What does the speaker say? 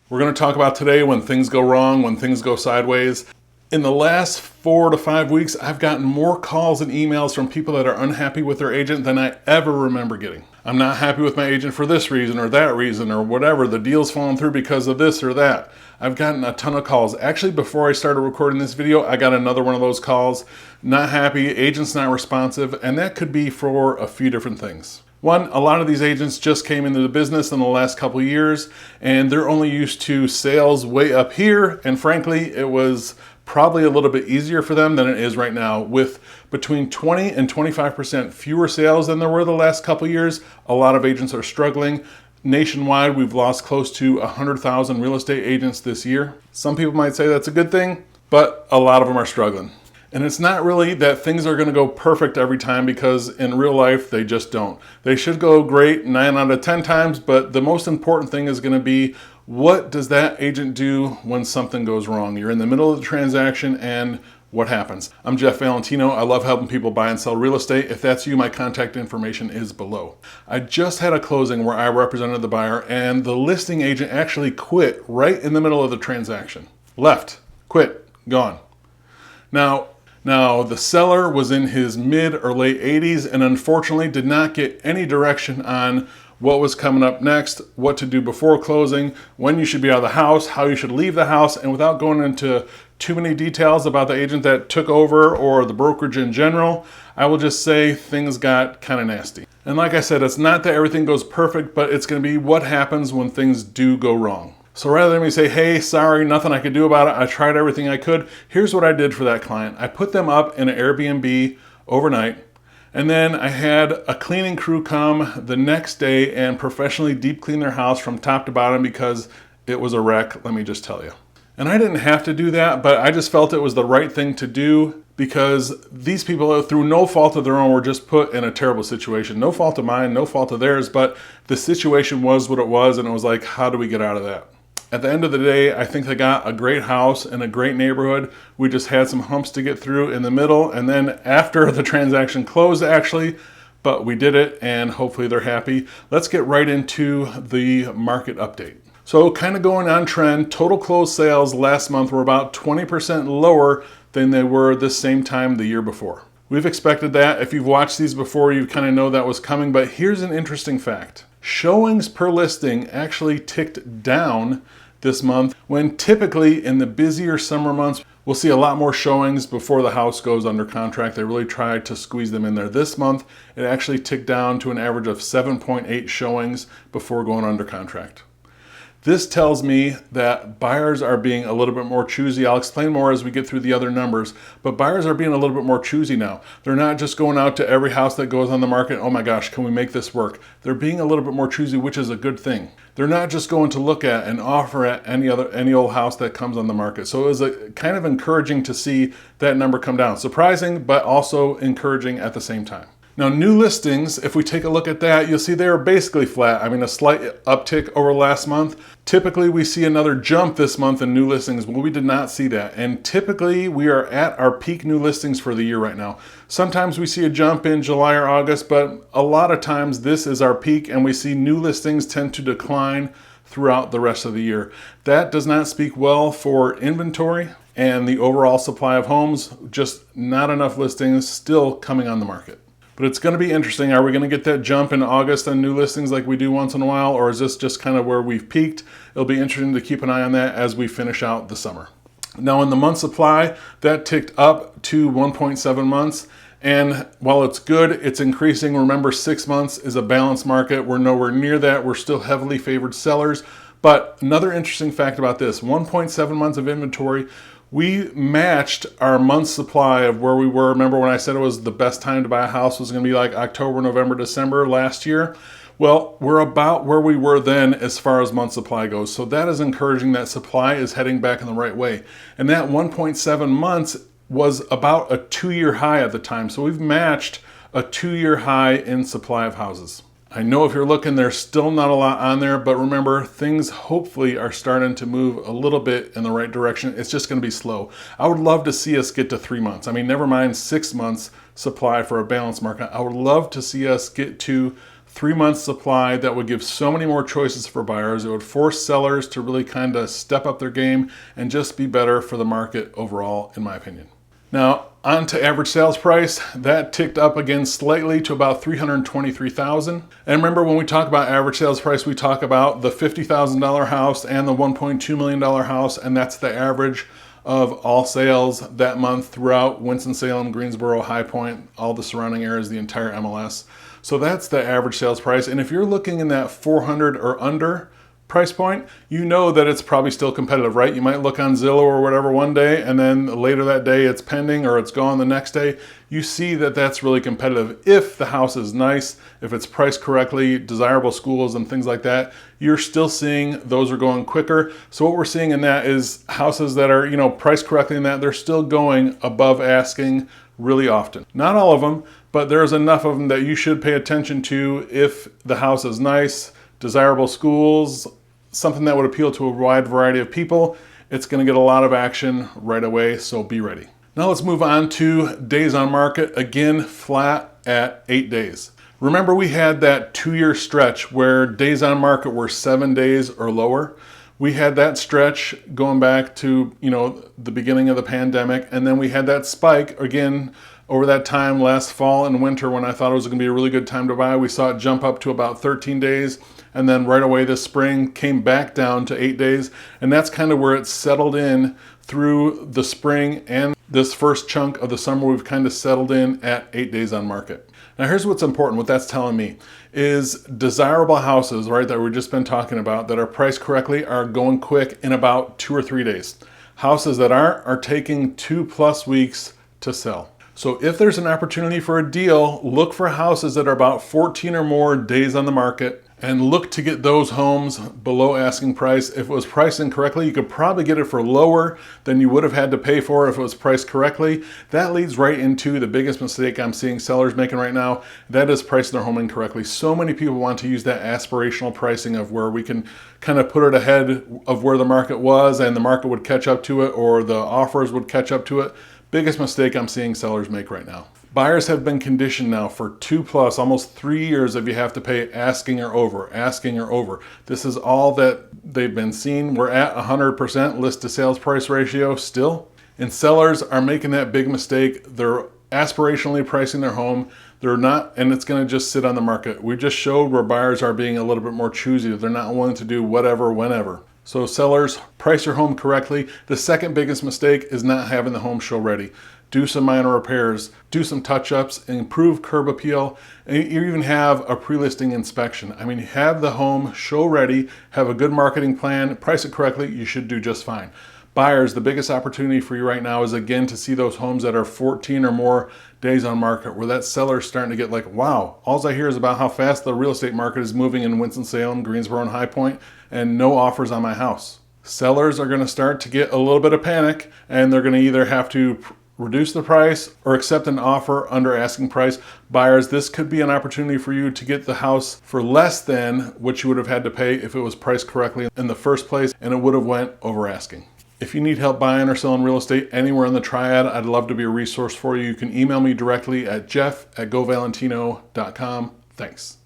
We're going to talk about today when things go wrong, when things go sideways. In the last 4 to 5 weeks, I've gotten more calls and emails from people that are unhappy with their agent than I ever remember getting. I'm not happy with my agent for this reason or that reason or whatever. The deal's falling through because of this or that. I've gotten a ton of calls. Actually, before I started recording this video, I got another one of those calls. Not happy, agent's not responsive, and that could be for a few different things. One, a lot of these agents just came into the business in the last couple of years, and they're only used to sales way up here, and frankly, it was probably a little bit easier for them than it is right now. With between 20 and 25% fewer sales than there were the last couple of years, a lot of agents are struggling. Nationwide, we've lost close to 100,000 real estate agents this year. Some people might say that's a good thing, but a lot of them are struggling. And it's not really that things are going to go perfect every time, because in real life, they just don't. They should go great 9 out of 10 times, but the most important thing is going to be, what does that agent do when something goes wrong? You're in the middle of the transaction and what happens? I'm Jeff Valentino. I love helping people buy and sell real estate. If that's you, my contact information is below. I just had a closing where I represented the buyer, and the listing agent actually quit right in the middle of the transaction. Left, quit, gone. Now, the seller was in his mid or late 80s and unfortunately did not get any direction on what was coming up next, what to do before closing, when you should be out of the house, how you should leave the house. And without going into too many details about the agent that took over or the brokerage in general, I will just say things got kind of nasty. And like I said, it's not that everything goes perfect, but it's going to be what happens when things do go wrong. So rather than me say, hey, sorry, nothing I could do about it, I tried everything I could, here's what I did for that client. I put them up in an Airbnb overnight, and then I had a cleaning crew come the next day and professionally deep clean their house from top to bottom because it was a wreck, let me just tell you. And I didn't have to do that, but I just felt it was the right thing to do, because these people, through no fault of their own, were just put in a terrible situation. No fault of mine, no fault of theirs, but the situation was what it was, and it was like, how do we get out of that? At the end of the day, I think they got a great house in a great neighborhood. We just had some humps to get through in the middle, and then after the transaction closed, actually, but we did it, and hopefully they're happy. Let's get right into the market update. So kind of going on trend, total closed sales last month were about 20% lower than they were this same time the year before. We've expected that. If you've watched these before, you kind of know that was coming, but here's an interesting fact. Showings per listing actually ticked down this month, when typically in the busier summer months, we'll see a lot more showings before the house goes under contract. They really tried to squeeze them in there. This month, it actually ticked down to an average of 7.8 showings before going under contract. This tells me that buyers are being a little bit more choosy. I'll explain more as we get through the other numbers, but buyers are being a little bit more choosy now. They're not just going out to every house that goes on the market, oh my gosh, can we make this work? They're being a little bit more choosy, which is a good thing. They're not just going to look at and offer at any old house that comes on the market. So it was kind of encouraging to see that number come down. Surprising, but also encouraging at the same time. Now, new listings, if we take a look at that, you'll see they are basically flat. I mean, a slight uptick over last month. Typically, we see another jump this month in new listings, but we did not see that. And typically, we are at our peak new listings for the year right now. Sometimes we see a jump in July or August, but a lot of times this is our peak, and we see new listings tend to decline throughout the rest of the year. That does not speak well for inventory and the overall supply of homes, just not enough listings still coming on the market. But it's going to be interesting. Are we going to get that jump in August on new listings like we do once in a while, or is this just kind of where we've peaked? It'll be interesting to keep an eye on that as we finish out the summer. Now, in the month supply, that ticked up to 1.7 months. And while it's good, it's increasing. Remember, 6 months is a balanced market. We're nowhere near that. We're still heavily favored sellers. But another interesting fact about this, 1.7 months of inventory, we matched our month's supply of where we were. Remember when I said it was the best time to buy a house was going to be like October, November, December last year? Well, we're about where we were then as far as month supply goes. So that is encouraging that supply is heading back in the right way. And that 1.7 months was about a 2-year high at the time. So we've matched a 2-year high in supply of houses. I know if you're looking, there's still not a lot on there, but remember, things hopefully are starting to move a little bit in the right direction. It's just going to be slow. I would love to see us get to 3 months. I mean, never mind 6 months supply for a balanced market. I would love to see us get to 3 months supply that would give so many more choices for buyers. It would force sellers to really kind of step up their game and just be better for the market overall, in my opinion. Now, on to average sales price. That ticked up again slightly to about $323,000. And remember, when we talk about average sales price, we talk about the $50,000 house and the $1.2 million house, and that's the average of all sales that month throughout Winston-Salem, Greensboro, High Point, all the surrounding areas, the entire MLS. So that's the average sales price. And if you're looking in that 400 or under price point, you know that it's probably still competitive, right? You might look on Zillow or whatever one day, and then later that day it's pending or it's gone the next day. You see that that's really competitive. If the house is nice, if it's priced correctly, desirable schools and things like that, you're still seeing those are going quicker. So what we're seeing in that is houses that are, priced correctly in that, they're still going above asking really often. Not all of them, but there's enough of them that you should pay attention to if the house is nice, desirable schools, something that would appeal to a wide variety of people. It's going to get a lot of action right away, so be ready. Now let's move on to days on market. Again, flat at 8 days. Remember, we had that 2-year stretch where days on market were 7 days or lower. We had that stretch going back to, the beginning of the pandemic, and then we had that spike again over that time last fall and winter when I thought it was going to be a really good time to buy. We saw it jump up to about 13 days, and then right away this spring came back down to 8 days, and that's kind of where it settled in through the spring and this first chunk of the summer. We've kind of settled in at 8 days on market. Now here's what's important, what that's telling me is desirable houses, right, that we've just been talking about that are priced correctly are going quick in about 2 or 3 days. Houses that aren't are taking 2+ weeks to sell. So if there's an opportunity for a deal, look for houses that are about 14 or more days on the market and look to get those homes below asking price. If it was priced incorrectly, you could probably get it for lower than you would have had to pay for if it was priced correctly. That leads right into the biggest mistake I'm seeing sellers making right now. That is pricing their home incorrectly. So many people want to use that aspirational pricing of where we can kind of put it ahead of where the market was and the market would catch up to it or the offers would catch up to it. Biggest mistake I'm seeing sellers make right now. Buyers have been conditioned now for 2+, almost 3 years of you have to pay asking or over, asking or over. This is all that they've been seeing. We're at 100% list to sales price ratio still. And sellers are making that big mistake. They're aspirationally pricing their home. They're not, and it's going to just sit on the market. We just showed where buyers are being a little bit more choosy. They're not willing to do whatever, whenever. So sellers, price your home correctly. The second biggest mistake is not having the home show ready. Do some minor repairs, do some touch-ups, improve curb appeal, and you even have a pre-listing inspection. I mean, have the home show ready, have a good marketing plan, price it correctly, you should do just fine. Buyers, the biggest opportunity for you right now is again to see those homes that are 14 or more days on market, where that seller's starting to get like, wow, all I hear is about how fast the real estate market is moving in Winston-Salem, Greensboro, and High Point, and no offers on my house. Sellers are going to start to get a little bit of panic, and they're going to either have to reduce the price or accept an offer under asking price. Buyers, this could be an opportunity for you to get the house for less than what you would have had to pay if it was priced correctly in the first place and it would have went over asking. If you need help buying or selling real estate anywhere in the Triad, I'd love to be a resource for you. You can email me directly at jeff@govalentino.com. Thanks.